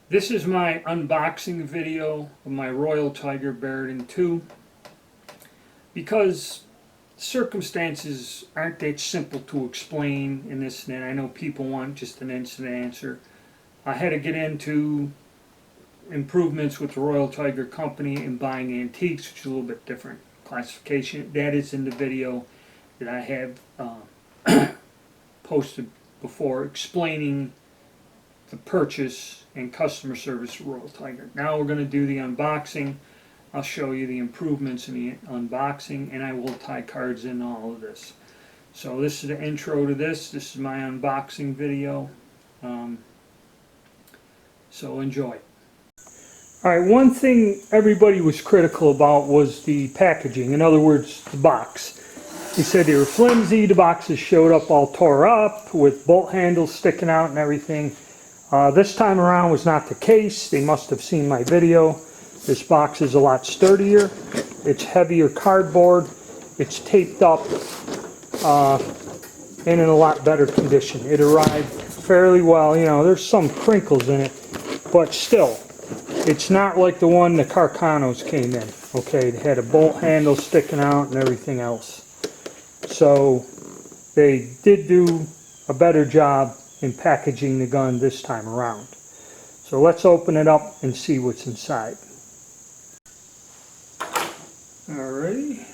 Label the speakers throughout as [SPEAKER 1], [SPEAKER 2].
[SPEAKER 1] This is my unboxing video of my Royal Tiger Berdan 2 because circumstances aren't that simple to explain in this and that. I know people want just an instant answer. I had to get into improvements with the Royal Tiger Company and buying antiques, which is a little bit different classification. That is in the video that I have posted before explaining the purchase and customer service of Royal Tiger. Now we're going to do the unboxing. I'll show you the improvements in the unboxing, and I will tie cards in all of this. So this is the intro to this. This is my unboxing video. So enjoy. Alright, one thing everybody was critical about was the packaging. In other words, the box. They said they were flimsy. The boxes showed up all tore up with bolt handles sticking out and everything. This time around was not the case. They must have seen my video. This box is a lot sturdier. It's heavier cardboard. It's taped up and in a lot better condition. It arrived fairly well. You know, there's some crinkles in it, but still, it's not like the one the Carcanos came in. Okay, it had a bolt handle sticking out and everything else. So they did do a better job in packaging the gun this time around. So let's open it up and see what's inside. Alrighty.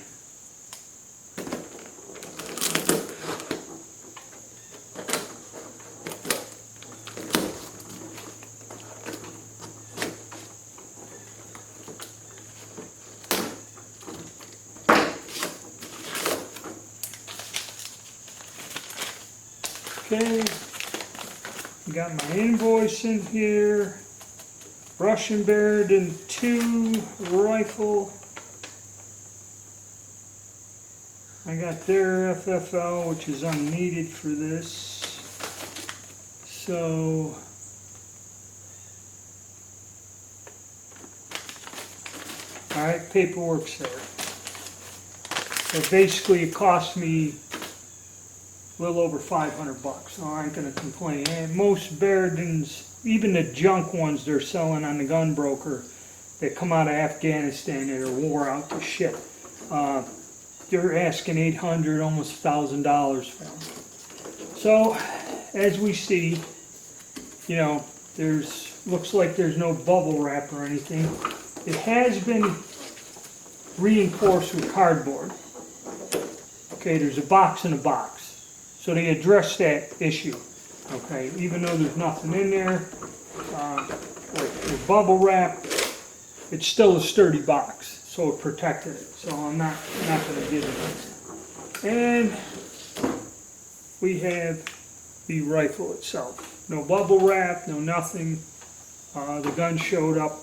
[SPEAKER 1] Okay. Got my invoice in here, Russian Berdan 2 rifle. I got their FFL, which is unneeded for this. So, alright, paperwork's there. So basically it cost me a little over $500, so I ain't gonna complain. And most Berdans, even the junk ones they're selling on the gun broker that come out of Afghanistan that are wore out to shit, they're asking $800, almost $1,000 for them. So, as we see, you know, looks like there's no bubble wrap or anything. It has been reinforced with cardboard. Okay, there's a box in a box. So they addressed that issue, okay? Even though there's nothing in there, with bubble wrap, it's still a sturdy box, so it protected it. So I'm not going to give it. And we have the rifle itself. No bubble wrap, no nothing. The gun showed up,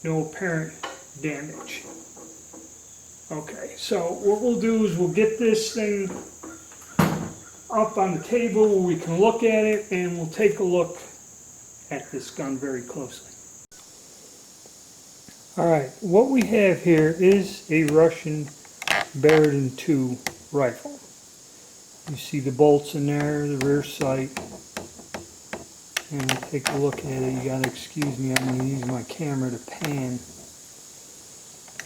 [SPEAKER 1] no apparent damage. Okay, so what we'll do is we'll get this thing up on the table where we can look at it, and we'll take a look at this gun very closely. Alright, what we have here is a Russian Berdan 2 rifle. You see the bolts in there, the rear sight, and we'll take a look at it. You gotta excuse me, I'm going to use my camera to pan.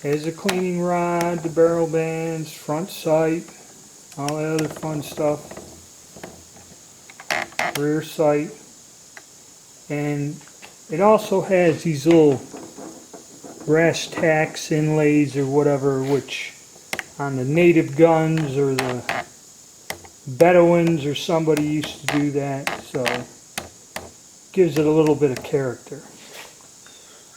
[SPEAKER 1] Has a cleaning rod, the barrel bands, front sight, all that other fun stuff. Rear sight, and it also has these little brass tacks inlays or whatever, which on the native guns or the Bedouins or somebody used to do that, so gives it a little bit of character.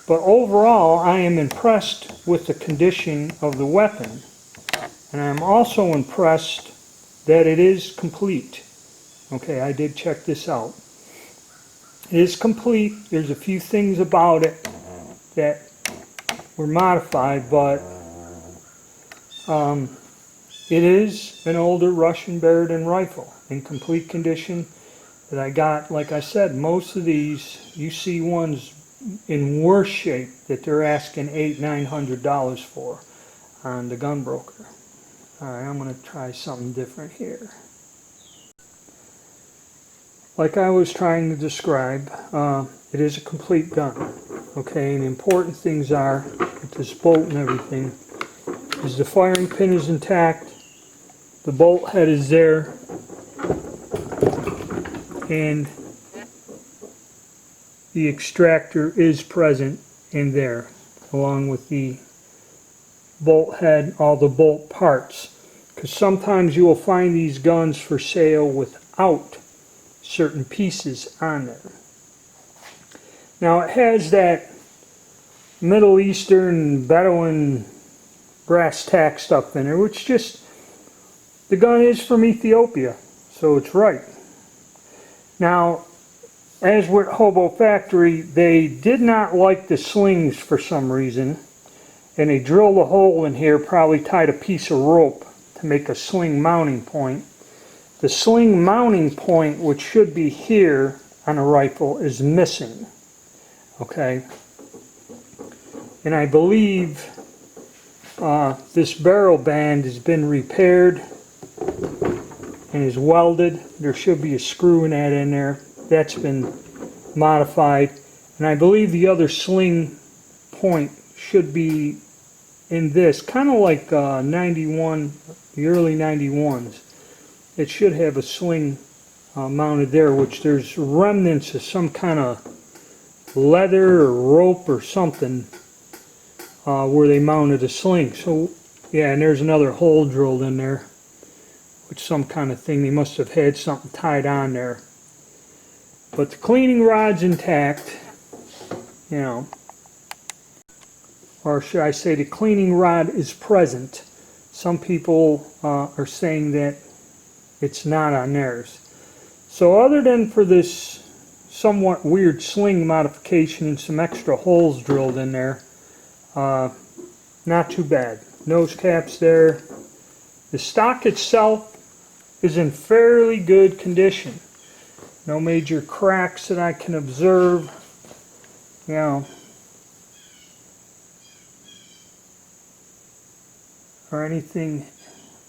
[SPEAKER 1] But overall, I am impressed with the condition of the weapon, and I'm also impressed that it is complete. Okay, I did check this out. It is complete. There's a few things about it that were modified, but it is an older Russian Berdan rifle in complete condition that I got. Like I said, most of these, you see ones in worse shape that they're asking $800–900 for on the gun broker. Alright, I'm going to try something different here. like I was trying to describe, it is a complete gun. Okay, and the important things are, with this bolt and everything, is the firing pin is intact, the bolt head is there, and the extractor is present in there, along with the bolt head, all the bolt parts. Because sometimes you will find these guns for sale without certain pieces on there. Now it has that Middle Eastern Bedouin brass tack stuff in there, which just, the gun is from Ethiopia, so it's right. Now, as with Hobo Factory, they did not like the slings for some reason, and they drilled a hole in here, probably tied a piece of rope to make a sling mounting point. The sling mounting point, which should be here on a rifle, is missing. Okay, and I believe this barrel band has been repaired and is welded. There should be a screw in that in there. That's been modified, and I believe the other sling point should be in this, kind of like 91, the early 91s. It should have a sling mounted there, which there's remnants of some kind of leather or rope or something where they mounted a sling. So yeah, and there's another hole drilled in there, which some kind of thing, they must have had something tied on there. But the cleaning rod's intact, you know, or should I say the cleaning rod is present. Some people are saying that it's not on theirs. So other than for this somewhat weird sling modification and some extra holes drilled in there, not too bad. Nose cap's there. The stock itself is in fairly good condition. No major cracks that I can observe, you know, or anything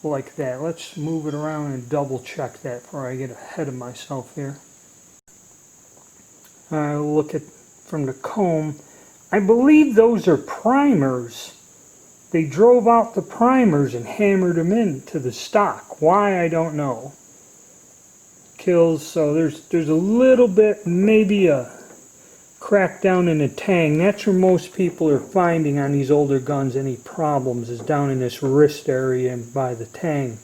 [SPEAKER 1] like that. Let's move it around and double check that before I get ahead of myself here. Look at from the comb. I believe those are primers. They drove out the primers and hammered them into the stock. Why, I don't know. Kills, so there's a little bit, maybe a crack down in the tang. That's where most people are finding on these older guns any problems, is down in this wrist area and by the tang.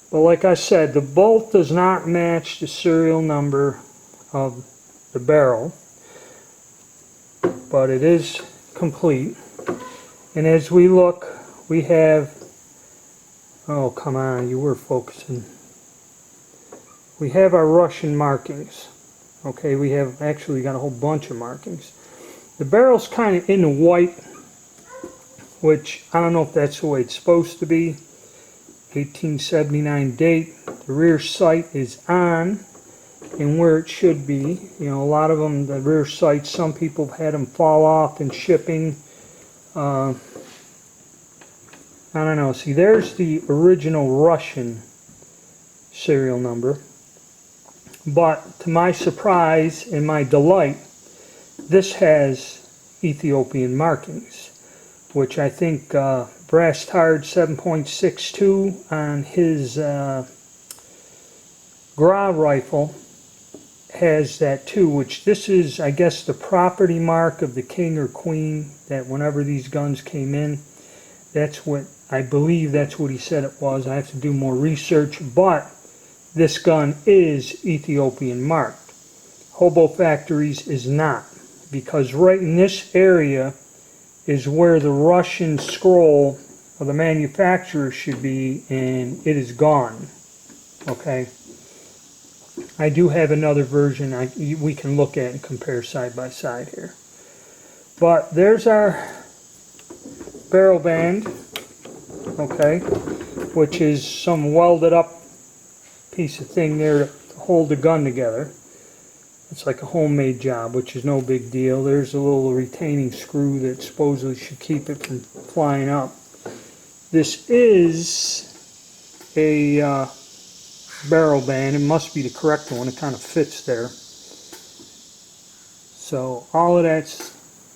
[SPEAKER 1] But like I said, the bolt does not match the serial number of the barrel, but it is complete. And as we look, we have, oh come on, you were focusing. We have our Russian markings. Okay, we have actually got a whole bunch of markings. The barrel's kind of in the white, which I don't know if that's the way it's supposed to be. 1879 date. The rear sight is on and where it should be. You know, a lot of them, the rear sights, some people have had them fall off in shipping. I don't know. See, there's the original Russian serial number. But to my surprise and my delight, this has Ethiopian markings, which I think brass tarred 7.62 on his Gra rifle has that too, which this is, I guess, the property mark of the king or queen, that whenever these guns came in, that's what, I believe that's what he said it was. I have to do more research, but this gun is Ethiopian marked. Hobo Factories is not, because right in this area is where the Russian scroll of the manufacturer should be, and it is gone. Okay. I do have another version we can look at and compare side by side here. But there's our barrel band, okay, which is some welded up piece of thing there to hold the gun together. It's like a homemade job, which is no big deal. There's a little retaining screw that supposedly should keep it from flying up. This is a barrel band. It must be the correct one. It kind of fits there. So all of that's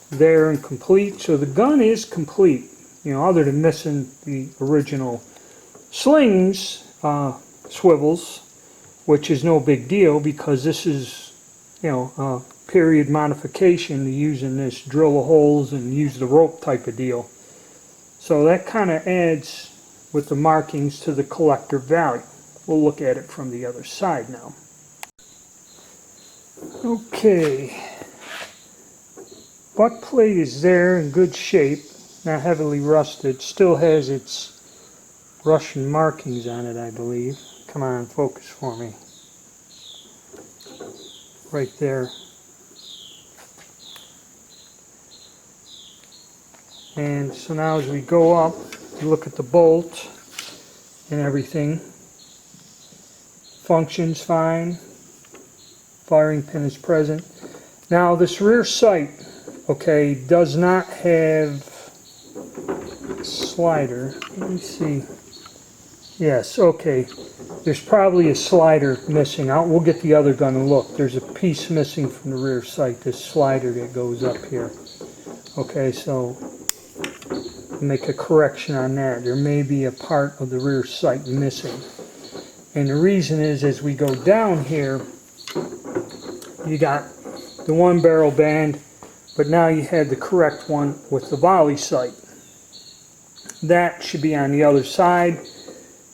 [SPEAKER 1] there and complete. So the gun is complete, you know, other than missing the original slings, swivels, which is no big deal because this is, you know, a period modification to using this drill holes and use the rope type of deal. So that kind of adds with the markings to the collector value. We'll look at it from the other side now. Okay, butt plate is there in good shape, not heavily rusted, still has its Russian markings on it, I believe. Come on, focus for me. Right there. And so now as we go up, you look at the bolt and everything. Functions fine. Firing pin is present. Now this rear sight, okay, does not have a slider. Let me see. Yes, okay. There's probably a slider missing. We'll get the other gun and look. There's a piece missing from the rear sight, this slider that goes up here. Okay, so make a correction on that. There may be a part of the rear sight missing. And the reason is, as we go down here, you got the one barrel band, but now you had the correct one with the volley sight. That should be on the other side.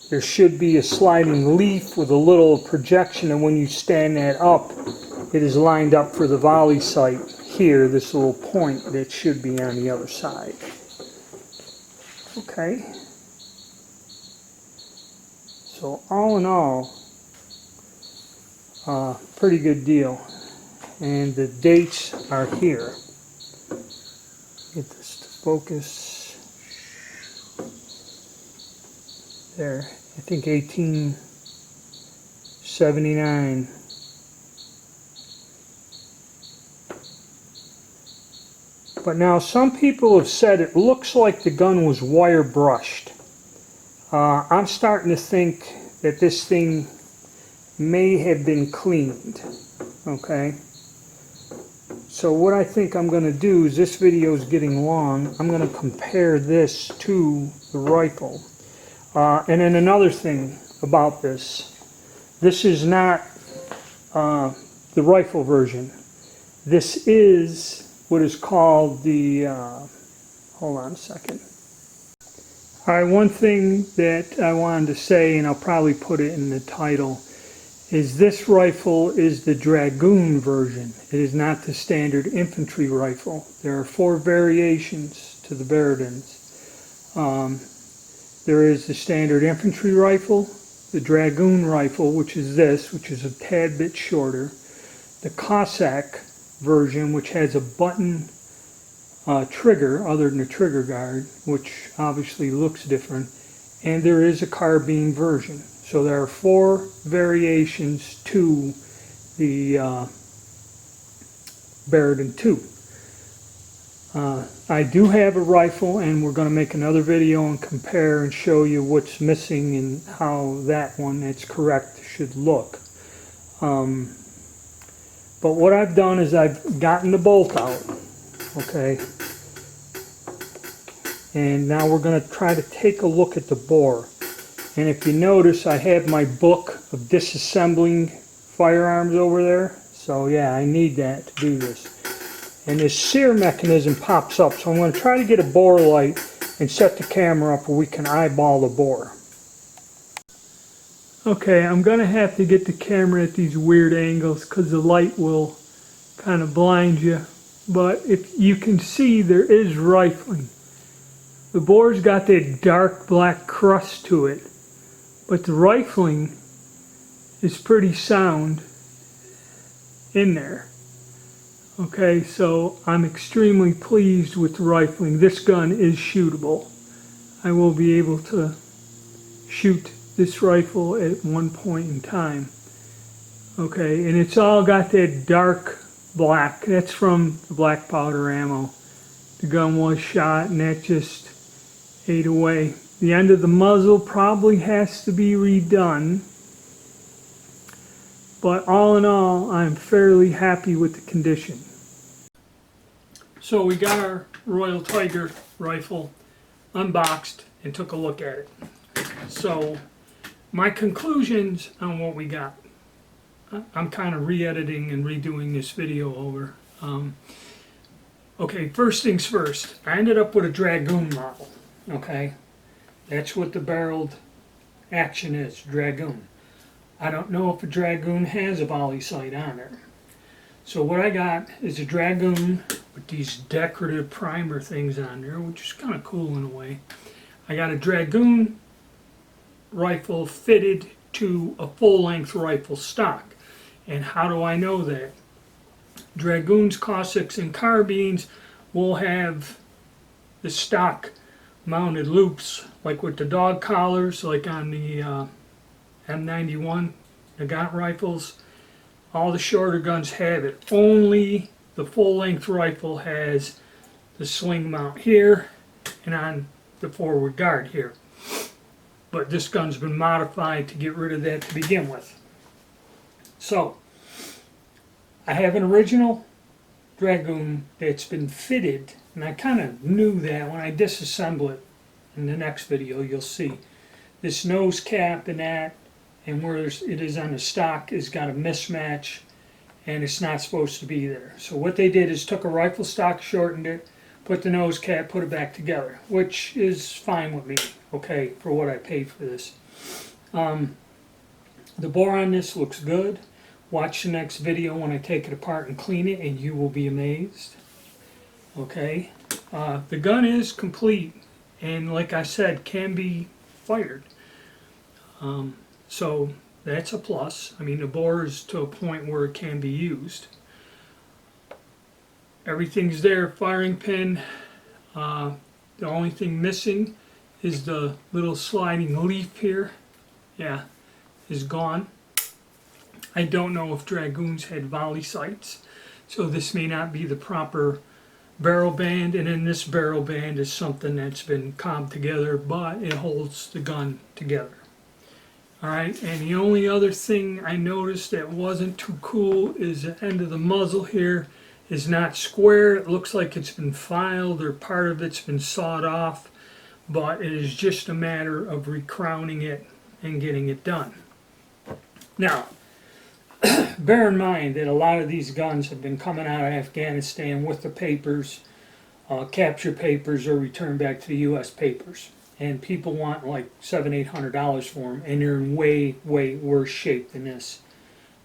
[SPEAKER 1] There should be a sliding leaf with a little projection, and when you stand that up, it is lined up for the volley sight here, this little point that should be on the other side. Okay. So all in all, pretty good deal. And the dates are here. Get this to focus. There, I think 1879. But now some people have said it looks like the gun was wire brushed. I'm starting to think that this thing may have been cleaned. Okay. So what I think I'm going to do is, this video is getting long, I'm going to compare this to the rifle. And then another thing about this is not the rifle version. This is what is called the, hold on a second. Alright, one thing that I wanted to say, and I'll probably put it in the title, is this rifle is the Dragoon version. It is not the standard infantry rifle. There are 4 variations to the Berdans. There is the standard infantry rifle, the Dragoon rifle, which is this, which is a tad bit shorter, the Cossack version, which has a button trigger other than a trigger guard, which obviously looks different, and there is a carbine version. So there are 4 variations to the Berdan 2. I do have a rifle, and we're going to make another video and compare and show you what's missing and how that one that's correct should look. But what I've done is I've gotten the bolt out, okay, and now we're going to try to take a look at the bore. And if you notice, I have my book of disassembling firearms over there. So yeah, I need that to do this. And this sear mechanism pops up, so I'm going to try to get a bore light and set the camera up where we can eyeball the bore. Okay, I'm going to have to get the camera at these weird angles because the light will kind of blind you. But if you can see, there is rifling. The bore's got that dark black crust to it, but the rifling is pretty sound in there. Okay, so I'm extremely pleased with the rifling. This gun is shootable. I will be able to shoot this rifle at one point in time. Okay, and it's all got that dark black. That's from the black powder ammo. The gun was shot and that just ate away. The end of the muzzle probably has to be redone. but all in all, I'm fairly happy with the condition. So we got our Royal Tiger rifle unboxed and took a look at it. So my conclusions on what we got. I'm kind of re-editing and redoing this video over. Okay, first things first. I ended up with a Dragoon model. Okay, that's what the barreled action is, Dragoon. I don't know if a Dragoon has a volley sight on it. So what I got is a Dragoon with these decorative primer things on there, which is kind of cool in a way. I got a Dragoon rifle fitted to a full-length rifle stock. And how do I know that? Dragoons, Cossacks, and carbines will have the stock mounted loops, like with the dog collars, like on the M91, the Nagant rifles. All the shorter guns have it. Only the full-length rifle has the sling mount here and on the forward guard here. But this gun's been modified to get rid of that to begin with. So, I have an original Dragoon that's been fitted, and I kind of knew that when I disassemble it. In the next video you'll see this nose cap and that, and where it is on the stock has got a mismatch, and it's not supposed to be there. So what they did is took a rifle stock, shortened it, put the nose cap, put it back together, which is fine with me, okay, for what I paid for this. The bore on this looks good. Watch the next video when I take it apart and clean it, and you will be amazed. Okay, the gun is complete, and like I said, can be fired. So that's a plus. I mean, the bore is to a point where it can be used. Everything's there, firing pin. The only thing missing is the little sliding leaf here. Yeah, is gone. I don't know if Dragoons had volley sights, so this may not be the proper barrel band, and in this barrel band is something that's been cobbed together, but it holds the gun together. Alright, and the only other thing I noticed that wasn't too cool is the end of the muzzle here is not square. It looks like it's been filed or part of it's been sawed off, but it is just a matter of recrowning it and getting it done. Now, bear in mind that a lot of these guns have been coming out of Afghanistan with the papers, capture papers, or returned back to the U.S. papers. And people want like $700-800 for them, and they're in way, way worse shape than this.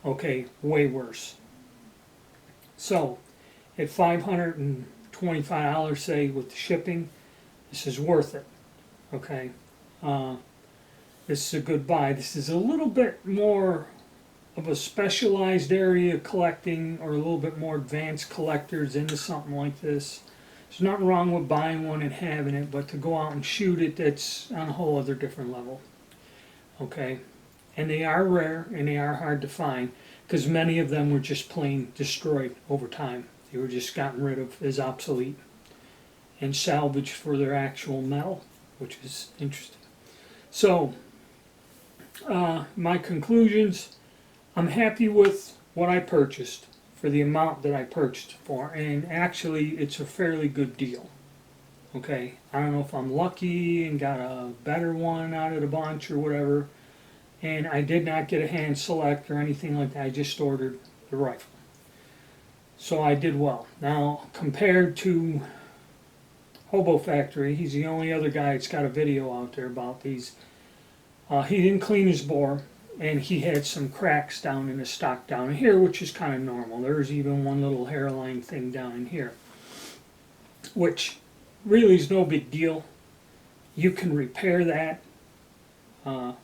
[SPEAKER 1] Okay, way worse. So, at $525, say, with the shipping, this is worth it. Okay, this is a good buy. This is a little bit more of a specialized area collecting, or a little bit more advanced collectors into something like this. There's nothing wrong with buying one and having it, but to go out and shoot it, that's on a whole other different level. Okay, and they are rare and they are hard to find, because many of them were just plain destroyed over time. They were just gotten rid of as obsolete and salvaged for their actual metal, which is interesting. So, my conclusions. I'm happy with what I purchased for the amount that I purchased for, and actually it's a fairly good deal. Okay, I don't know if I'm lucky and got a better one out of the bunch or whatever, and I did not get a hand select or anything like that. I just ordered the rifle. So I did well. Now, compared to Hobo Factory, he's the only other guy that's got a video out there about these. He didn't clean his bore, and he had some cracks down in the stock down in here, which is kind of normal. There's even one little hairline thing down in here, which really is no big deal. You can repair that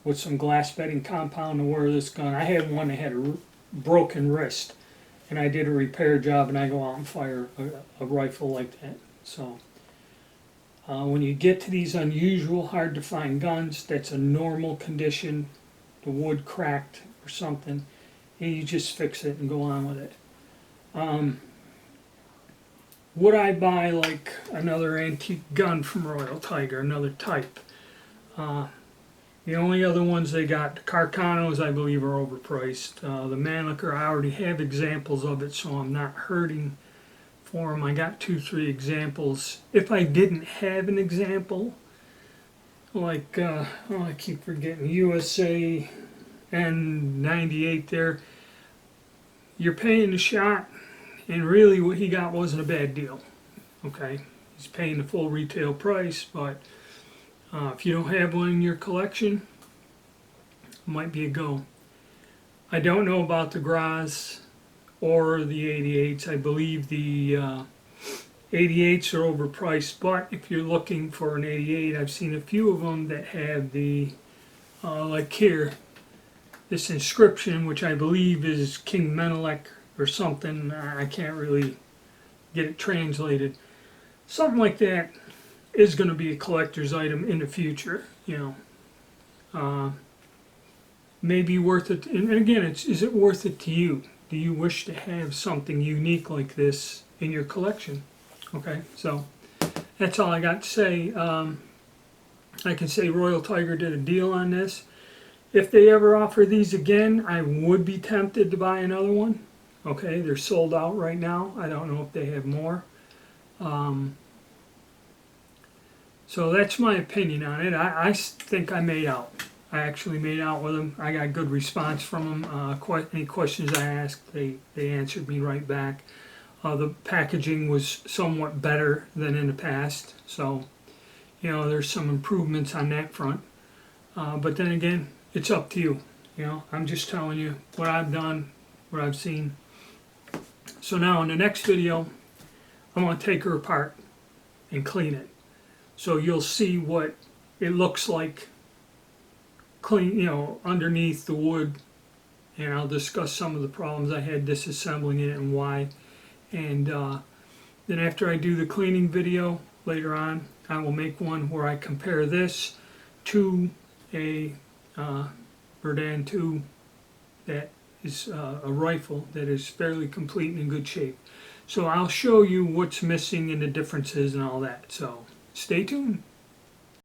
[SPEAKER 1] with some glass bedding compound to wear this gun. I had one that had a broken wrist, and I did a repair job, and I go out and fire a rifle like that. So when you get to these unusual, hard to find guns, that's a normal condition. The wood cracked or something, and you just fix it and go on with it. Would I buy like another antique gun from Royal Tiger, another type? The only other ones they got, the Carcanos, I believe, are overpriced. The Mannlicher, I already have examples of it, so I'm not hurting for them. I got 2-3 examples. If I didn't have an example, like, oh, I keep forgetting, USA and 98 there, you're paying the shot, and really what he got wasn't a bad deal. Okay, he's paying the full retail price, but if you don't have one in your collection, it might be a go. I don't know about the Graz or the 88s. I believe the 88s are overpriced, but if you're looking for an 88, I've seen a few of them that have the, like here, this inscription, which I believe is King Menelik or something. I can't really get it translated. Something like that is going to be a collector's item in the future, you know. Maybe worth it, and again, is it worth it to you? Do you wish to have something unique like this in your collection? Okay, so that's all I got to say. I can say Royal Tiger did a deal on this. If they ever offer these again, I would be tempted to buy another one. Okay, they're sold out right now. I don't know if they have more. So that's my opinion on it. I think I made out. I actually made out with them. I got good response from them. Any questions I asked, they answered me right back. The packaging was somewhat better than in the past. So, you know, there's some improvements on that front. But then again, it's up to you. You know, I'm just telling you what I've done, what I've seen. So now in the next video, I'm going to take her apart and clean it. So you'll see what it looks like clean, you know, underneath the wood. And I'll discuss some of the problems I had disassembling it and why. And then after I do the cleaning video later on, I will make one where I compare this to a Berdan 2 that is a rifle that is fairly complete and in good shape. So I'll show you what's missing and the differences and all that. So stay tuned.